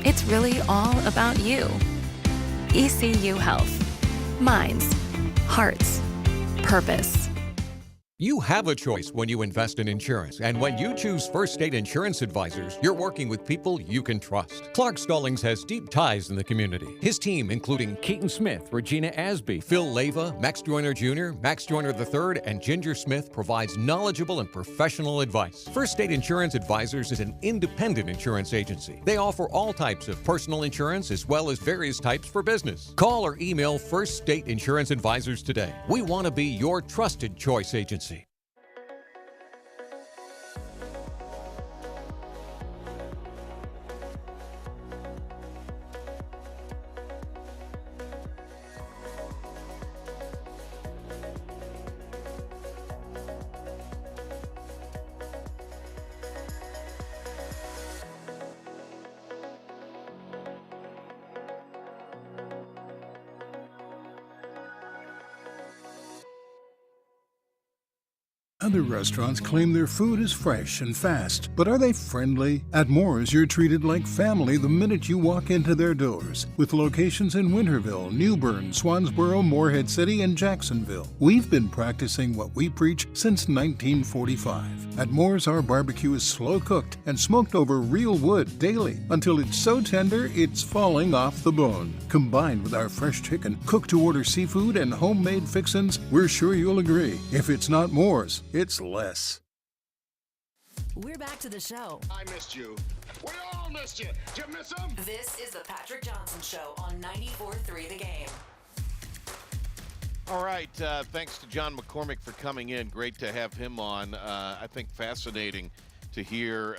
it's really all about you. ECU Health. Minds, hearts, purpose. You have a choice when you invest in insurance, and when you choose First State Insurance Advisors, you're working with people you can trust. Clark Stallings has deep ties in the community. His team, including Keaton Smith, Regina Asby, Phil Leyva, Max Joyner Jr., Max Joyner III, and Ginger Smith, provides knowledgeable and professional advice. First State Insurance Advisors is an independent insurance agency. They offer all types of personal insurance as well as various types for business. Call or email First State Insurance Advisors today. We want to be your trusted choice agency. Other restaurants claim their food is fresh and fast, but are they friendly? At Moore's, you're treated like family the minute you walk into their doors. With locations in Winterville, New Bern, Swansboro, Morehead City, and Jacksonville. We've been practicing what we preach since 1945. At Moore's, our barbecue is slow cooked and smoked over real wood daily until it's so tender it's falling off the bone. Combined with our fresh chicken, cooked to order seafood, and homemade fixins, we're sure you'll agree. If it's not Moore's, it's less. We're back to the show. I missed you. We all missed you. Did you miss them? This is the Patrick Johnson Show on 94.3 The Game. All right. Thanks to John McCormick for coming in. Great to have him on. I think fascinating to hear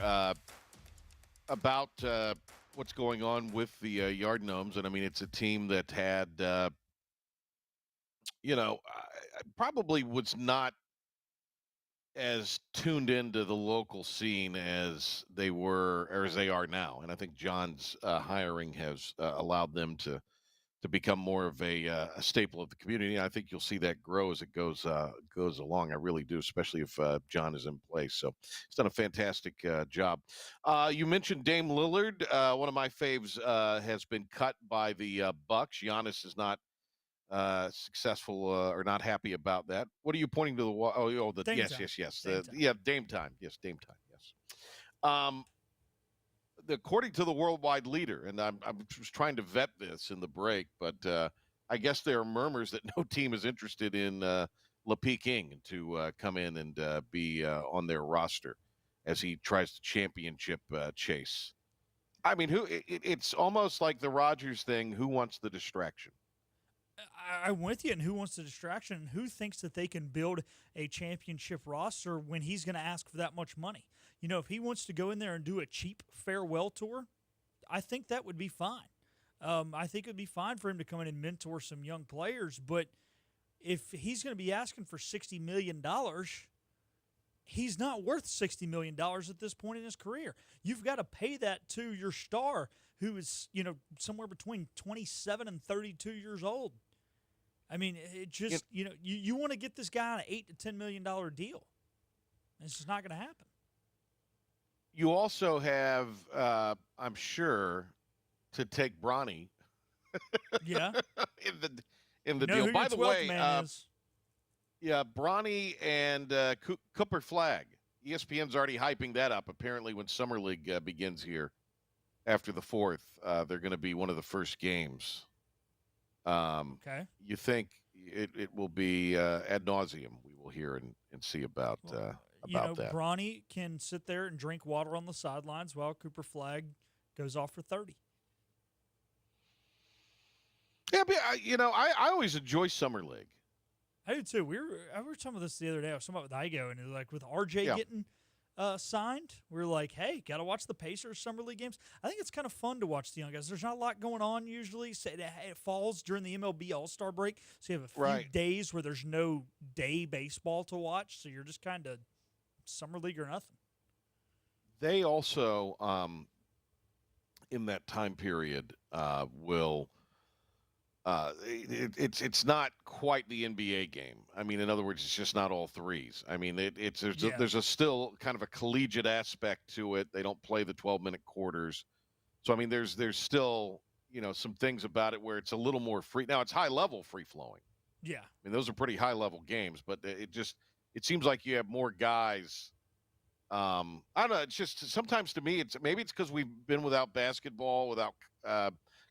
about what's going on with the Yard Gnomes. And, I mean, it's a team that had, probably was not as tuned into the local scene as they were, or as they are now. And I think John's hiring has allowed them to become more of a staple of the community. And I think you'll see that grow as it goes along. I really do, especially if John is in place. So he's done a fantastic job. You mentioned Dame Lillard. One of my faves has been cut by the Bucks. Giannis is not successful or not happy about that. What are you pointing to the wall? Dame time. Dame time. Yes, Dame time. Yes. According to the worldwide leader, and I'm just trying to vet this in the break, but I guess there are murmurs that no team is interested in Peking to come in and be on their roster as he tries to championship chase. I mean, it's almost like the Rodgers thing. Who wants the distraction? I'm with you. And who wants the distraction? Who thinks that they can build a championship roster when he's going to ask for that much money? You know, if he wants to go in there and do a cheap farewell tour, I think that would be fine. I think it would be fine for him to come in and mentor some young players. But if he's going to be asking for $60 million, he's not worth $60 million at this point in his career. You've got to pay that to your star, who is, you know, somewhere between 27 and 32 years old. I mean, it just, you know, you want to get this guy on an $8 to $10 million deal. It's just not going to happen. You also have, I'm sure, to take Bronny. Yeah. in the you know deal. Who By your the 12th way, man is. yeah, Bronny and Cooper Flag. ESPN's already hyping that up. Apparently, when Summer League begins here after the 4th, they're going to be one of the first games. Okay. You think it will be ad nauseum? We will hear and see about that. Bronny can sit there and drink water on the sidelines while Cooper Flag goes off for 30. Yeah, but I always enjoy Summer League. I do too. I were talking about this the other day. I was talking about with Igo, and like with RJ getting signed, we're like, hey, got to watch the Pacers Summer League games. I think it's kind of fun to watch the young guys. There's not a lot going on usually. So it falls during the MLB All-Star break, so you have a few days where there's no day baseball to watch, so you're just kind of Summer League or nothing. They also, in that time period, will. It's not quite the NBA game. I mean, in other words, it's just not all threes. I mean, there's a still kind of a collegiate aspect to it. They don't play the 12-minute quarters, so I mean, there's still some things about it where it's a little more free. Now it's high level, free flowing. Yeah, I mean, those are pretty high level games, but it seems like you have more guys. I don't know. It's just sometimes to me, maybe it's because we've been without basketball, without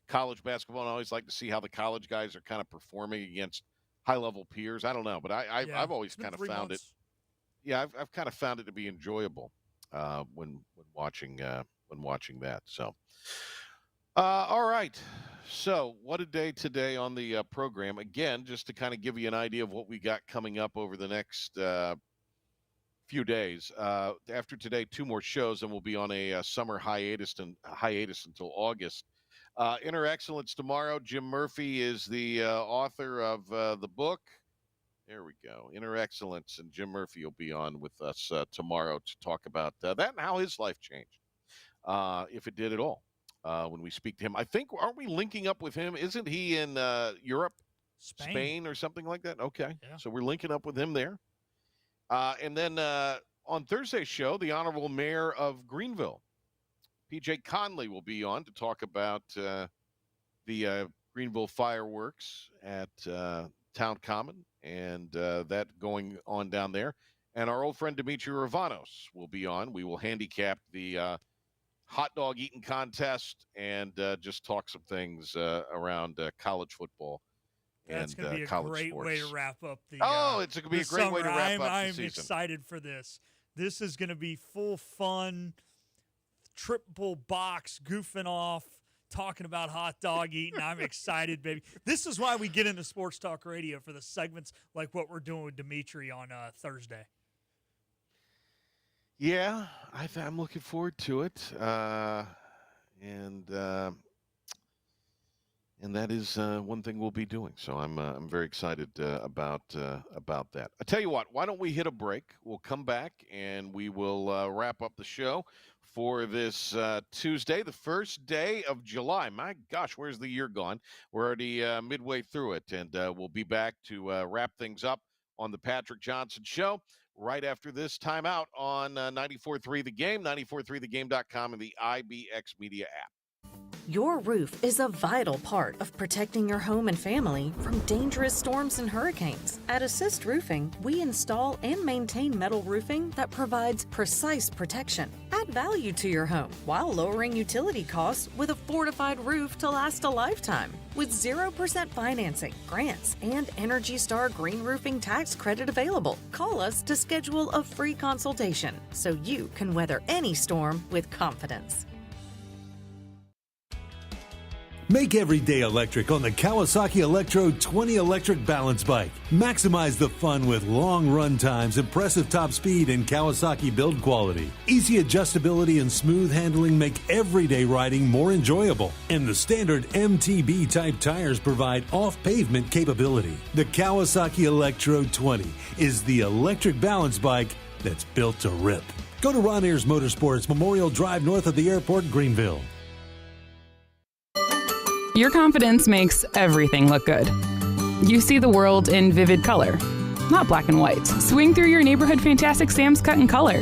college basketball, and I always like to see how the college guys are kind of performing against high-level peers. I don't know, but I've always kind of found it. Yeah, I've kind of found it to be enjoyable when watching that. So, all right. So, what a day today on the program. Again, just to kind of give you an idea of what we got coming up over the next few days. After today, 2 more shows, and we'll be on a summer hiatus until August. Inner Excellence tomorrow. Jim Murphy is the author of the book. There we go. Inner Excellence, and Jim Murphy will be on with us tomorrow to talk about that and how his life changed, if it did at all, when we speak to him. I think, aren't we linking up with him? Isn't he in Europe, Spain or something like that? Okay. Yeah. So we're linking up with him there. And then on Thursday's show, the Honorable Mayor of Greenville, P.J. Conley, will be on to talk about the Greenville fireworks at Town Common and that going on down there. And our old friend Dimitri Ravanos will be on. We will handicap the hot dog eating contest and just talk some things around college football. That's going to be a great way to wrap up the it's going to be a great way to wrap up the season. I'm excited for this. This is going to be full fun, triple box, goofing off, talking about hot dog eating. I'm excited, baby. This is why we get into Sports Talk Radio, for the segments like what we're doing with Dimitri on Thursday. Yeah, I'm looking forward to it. And that is one thing we'll be doing. So I'm very excited about that. I tell you what, why don't we hit a break? We'll come back and we will wrap up the show for this Tuesday, the first day of July. My gosh, where's the year gone? We're already midway through it, and we'll be back to wrap things up on the Patrick Johnson Show right after this timeout on 94.3 The Game, 94.3thegame.com, and the IBX Media app. Your roof is a vital part of protecting your home and family from dangerous storms and hurricanes. At Assist Roofing, we install and maintain metal roofing that provides precise protection. Add value to your home while lowering utility costs with a fortified roof to last a lifetime. With 0% financing, grants, and Energy Star Green Roofing tax credit available. Call us to schedule a free consultation so you can weather any storm with confidence. Make every day electric on the Kawasaki Electro 20 electric balance bike. Maximize the fun with long run times, impressive top speed, and Kawasaki build quality. Easy adjustability and smooth handling make everyday riding more enjoyable. And the standard MTB type tires provide off-pavement capability. The Kawasaki Electro 20 is the electric balance bike that's built to rip. Go to Ron Ayers Motorsports, Memorial Drive north of the airport, Greenville. Your confidence makes everything look good. You see the world in vivid color, not black and white. Swing through your neighborhood Fantastic Sam's cut in color.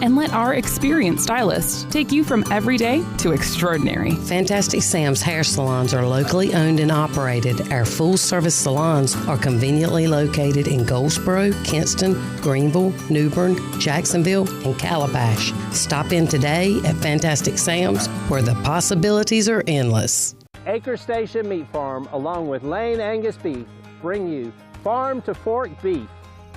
And let our experienced stylists take you from everyday to extraordinary. Fantastic Sam's hair salons are locally owned and operated. Our full-service salons are conveniently located in Goldsboro, Kinston, Greenville, New Bern, Jacksonville, and Calabash. Stop in today at Fantastic Sam's, where the possibilities are endless. Acre Station Meat Farm, along with Lane Angus Beef, bring you Farm to Fork Beef.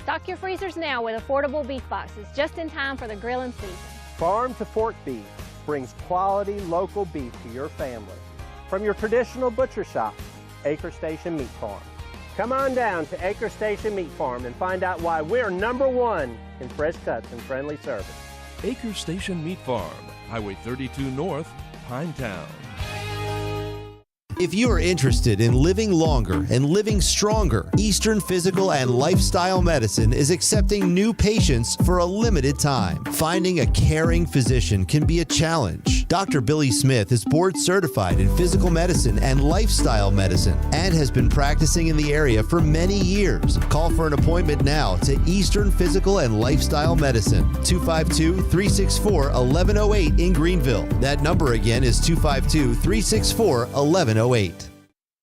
Stock your freezers now with affordable beef boxes, just in time for the grilling season. Farm to Fork Beef brings quality local beef to your family. From your traditional butcher shop, Acre Station Meat Farm. Come on down to Acre Station Meat Farm and find out why we're #1 in fresh cuts and friendly service. Acre Station Meat Farm, Highway 32 North, Pinetown. If you are interested in living longer and living stronger, Eastern Physical and Lifestyle Medicine is accepting new patients for a limited time. Finding a caring physician can be a challenge. Dr. Billy Smith is board certified in physical medicine and lifestyle medicine and has been practicing in the area for many years. Call for an appointment now to Eastern Physical and Lifestyle Medicine, 252-364-1108 in Greenville. That number again is 252-364-1108.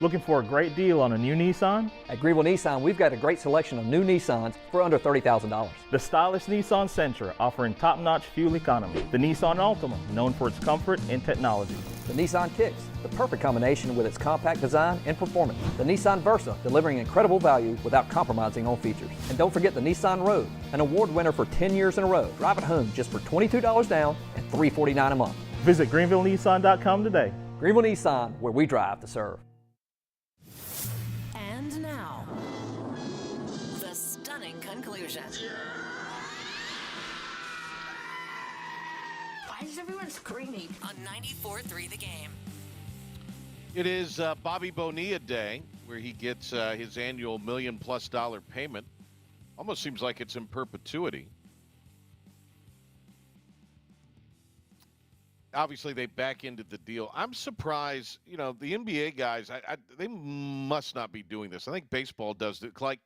Looking for a great deal on a new Nissan? At Greenville Nissan, we've got a great selection of new Nissans for under $30,000. The stylish Nissan Sentra, offering top-notch fuel economy. The Nissan Altima, known for its comfort and technology. The Nissan Kicks, the perfect combination with its compact design and performance. The Nissan Versa, delivering incredible value without compromising on features. And don't forget the Nissan Rogue, an award winner for 10 years in a row. Drive it home just for $22 down and $349 a month. Visit GreenvilleNissan.com today. Greenville Nissan, where we drive to serve. And now, the stunning conclusion. Why is everyone screaming? On 94.3 The Game. It is Bobby Bonilla Day, where he gets his annual $1 million+ payment. Almost seems like it's in perpetuity. Obviously, they back into the deal. I'm surprised, the NBA guys, they must not be doing this. I think baseball does it. Like,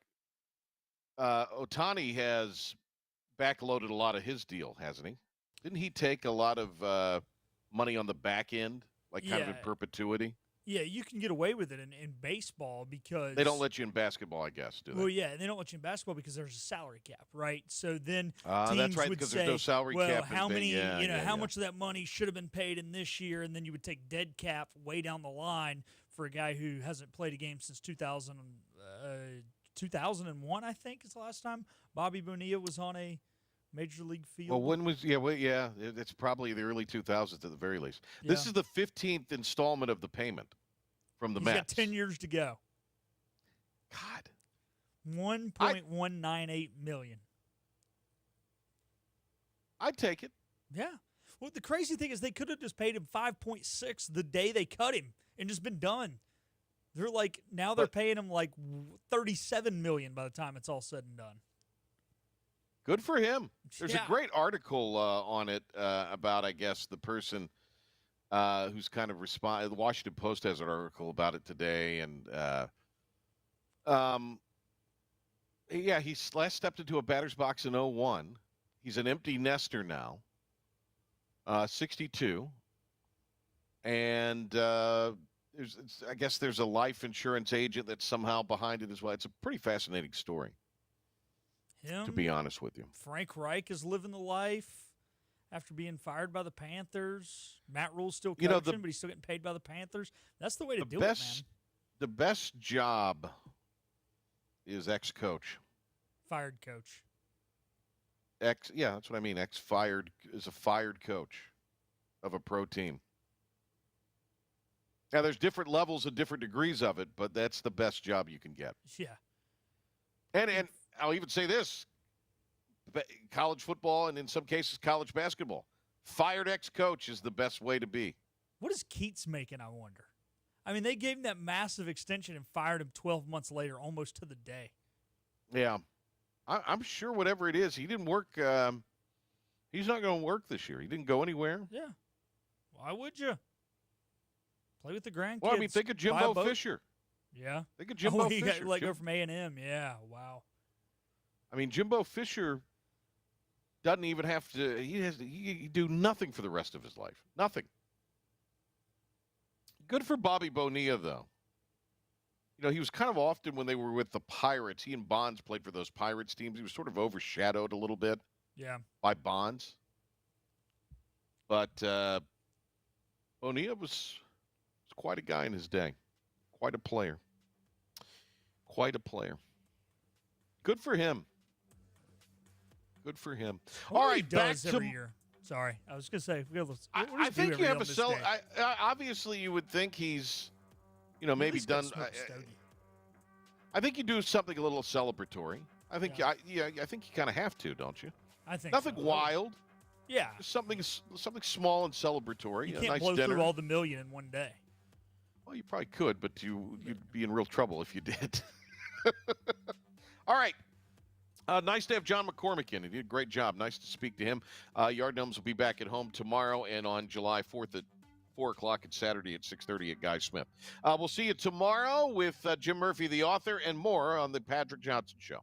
Ohtani has backloaded a lot of his deal, hasn't he? Didn't he take a lot of money on the back end, kind of in perpetuity? Yeah, you can get away with it in baseball because they don't let you in basketball, I guess, do they? Well, yeah, they don't let you in basketball because there's a salary cap, right? So then that's teams right, would because say, there's no salary well, cap. how many, how much of that money should have been paid in this year, and then you would take dead cap way down the line for a guy who hasn't played a game since 2001, I think is the last time Bobby Bonilla was on a Major League field. Well, when was it's probably the early 2000s at the very least. Yeah. This is the 15th installment of the payment from the Mets. He's got 10 years to go. God. $1.198 million. I'd take it. Yeah. Well, the crazy thing is they could have just paid him $5.6 the day they cut him and just been done. They're they're paying him like $37 million by the time it's all said and done. Good for him. There's a great article on it about, I guess, the person who's kind of responded. The Washington Post has an article about it today, and he last stepped into a batter's box in 2001. He's an empty nester now, 62, And I guess there's a life insurance agent that's somehow behind it as well. It's a pretty fascinating story, to be honest with you. Frank Reich is living the life after being fired by the Panthers. Matt Rule's still coaching, but he's still getting paid by the Panthers. That's the way to do it, man. The best job is ex-coach. Fired coach. Yeah, that's what I mean. Ex-fired is a fired coach of a pro team. Now, there's different levels and different degrees of it, but that's the best job you can get. Yeah. And I'll even say this, college football and in some cases college basketball, fired ex-coach is the best way to be. What is Keats making, I wonder? I mean, they gave him that massive extension and fired him 12 months later, almost to the day. Yeah. I'm sure whatever it is, he didn't work. He's not going to work this year. He didn't go anywhere. Yeah. Why would you? Play with the grandkids. Well, I mean, think of Jimbo Fisher. Yeah. Think of Jimbo Fisher. Fisher. Got let go from A&M. Yeah, wow. I mean, Jimbo Fisher doesn't even have to – he do nothing for the rest of his life. Nothing. Good for Bobby Bonilla, though. You know, he was kind of often when they were with the Pirates. He and Bonds played for those Pirates teams. He was sort of overshadowed a little bit by Bonds. But Bonilla was quite a guy in his day. Quite a player. Quite a player. Good for him. Good for him. All right, back to every year. Sorry, I was going to say. I think you have a obviously, you would think he's, maybe done. I think you do something a little celebratory. I think, I think you kind of have to, don't you? I think nothing so. wild. Yeah, just something small and celebratory. You can't nice blow dinner. through all the million in one day. Well, you probably could, but you'd be in real trouble if you did. All right. Nice to have John McCormick in. He did a great job. Nice to speak to him. Yard Gnomes will be back at home tomorrow and on July 4th at 4 o'clock and Saturday at 6:30 at Guy Smith. We'll see you tomorrow with Jim Murphy, the author, and more on the Patrick Johnson Show.